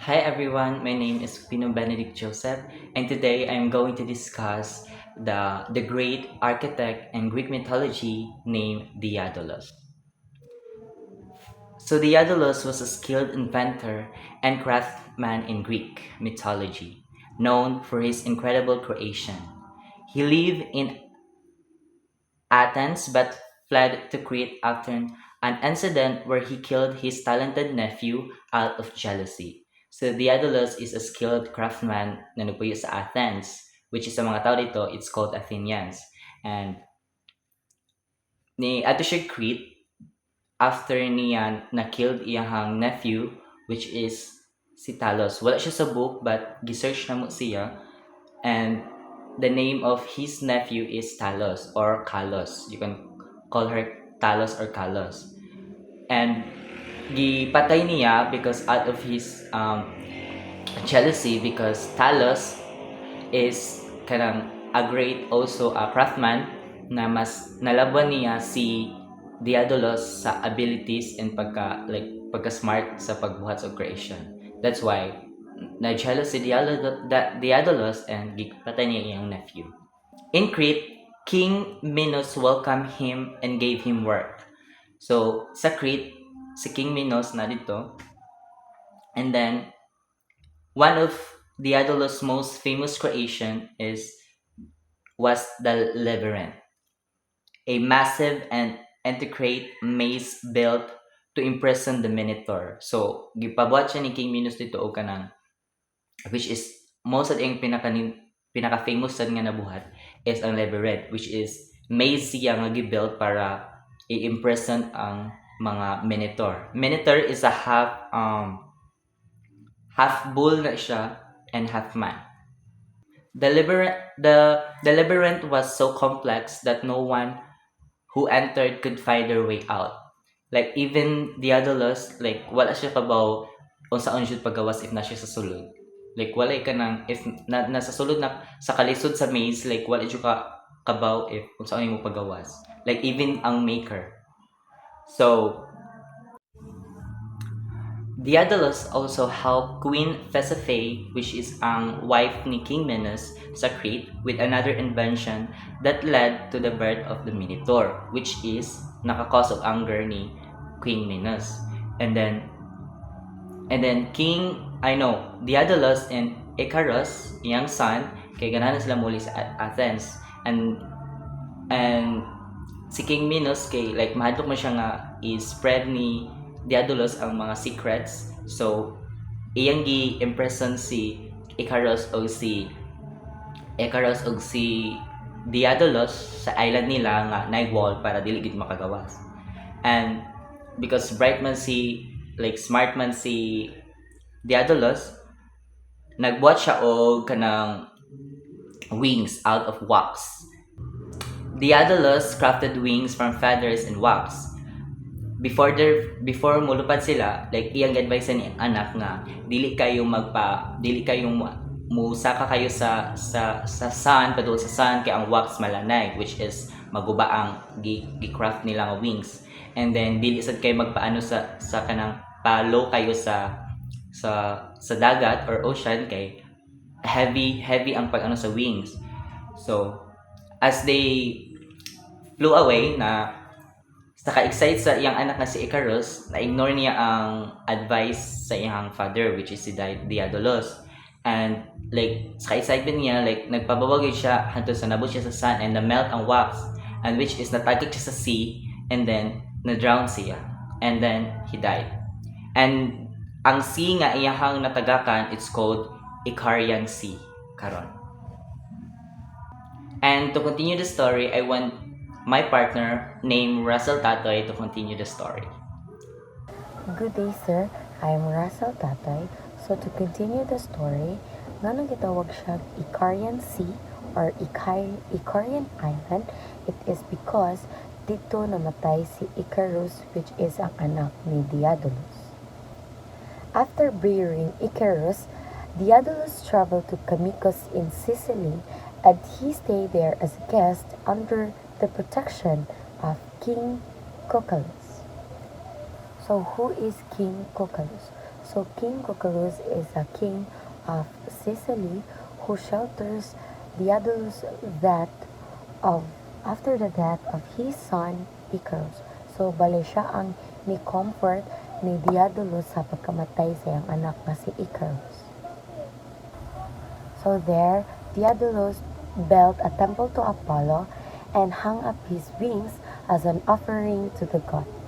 Hi everyone, my name is Pino Benedict Joseph, and today I'm going to discuss the great architect in Greek mythology named Diadolos. So Diadolos was a skilled inventor and craftsman in Greek mythology, known for his incredible creation. He lived in Athens but fled to Crete after an incident where he killed his talented nephew out of jealousy. So Diadolos is a skilled craftsman na nagpuyo sa Athens, which is sa mga tao dito, it's called Athenians. And ni ato siya Crete after niya na-killed iyang nephew, which is si Talos. Wala siya sa book but gisearch na mo siya, and the name of his nephew is Talos or Kalos. You can call her Talos or Kalos. And gipatay niya because out of his jealousy, because Talos is kanang a great also a craftsman na mas nalaban niya si Diadolos sa abilities and pagka smart sa pagbuhat sa creation. That's why na jealous si Diadolos and gipatay niya iyang nephew. In Crete, King Minos welcomed him and gave him work. So, sa Crete, si King Minos na dito. And then, one of Diadolos' most famous creation was the Labyrinth, a massive and intricate maze built to imprison the Minotaur. So, gipabuhat siya ni King Minos dito o kanang, which is most of yung pinaka-famous sad nga nabuhat is ang Labyrinth, which is maze siya nga gibuild para i-imprison ang mga Minotaur. Minotaur is a half bull na siya and half man. The labyrinth was so complex that no one who entered could find their way out. Like even Diadolos, like wala siya kabaw kung saan siya pagawas if na siya sa sulod. Like wala ka nang if nasa sulod na sa kalisod sa maze, like wala siya kabaw if kung saan mo pagawas. Like even ang maker. So Diadolos also helped Queen Thisiphe, which is ang wife ni King Minos, sa Crete with another invention that led to the birth of the Minotaur, which is nakakause of anger ni King Minos. And then Diadolos and Icarus, iyang son, kay ganahan sila muli sa Athens. And si King Minos kay like mahadlok man siya nga i-spread ni Diadolos ang mga secrets. So iyang gi-impression si Icarus o si Diadolos sa island nila nga nag-wall para dili gid makagawas. And because smart man si Diadolos, nagbuhat siya og kanang wings out of wax. Diadolos crafted wings from feathers and wax. Before mulupad sila, like iyang advice ni anak nga dili kayo musaka kayo sa sun padul sa sun kay ang wax malanay, which is maguba ang gi-craft nila nga wings. And then dili sad kayo magpaano sa kanang palo kayo sa dagat or ocean kay heavy ang pag-ano sa wings. So as they flew away na sa ka-excite sa iyang anak na si Icarus, na-ignore niya ang advice sa iyang father, which is si Diadolos. And like sa excitement niya, like nagpabawag siya hangtod sa nabot siya sa sun and na-melt ang wax, and which is natagik siya sa sea, and then na-drown siya, and then he died. And ang sea nga iyahang natagakan, it's called Icarian Sea karon. And to continue the story, I want my partner named Russell Tatoy to continue the story. Good day, sir. I am Russell Tatay. So to continue the story, nga nang gitawag siya Icarian Sea or Icarian Island, it is because dito namatay si Icarus, which is ang anak ni Diadolos. After burying Icarus, Diadolos traveled to Kamikos in Sicily, and he stayed there as a guest under the protection of King Cocalus. So who is King Cocalus? So King Cocolus is a king of Sicily who shelters Daedalus that of after the death of his son Icarus. So bali siya ang ni-comfort ni Daedalus sa pagkamatay sa iyang anak na si Icarus. So there, Daedalus built a temple to Apollo and hung up his wings as an offering to the god.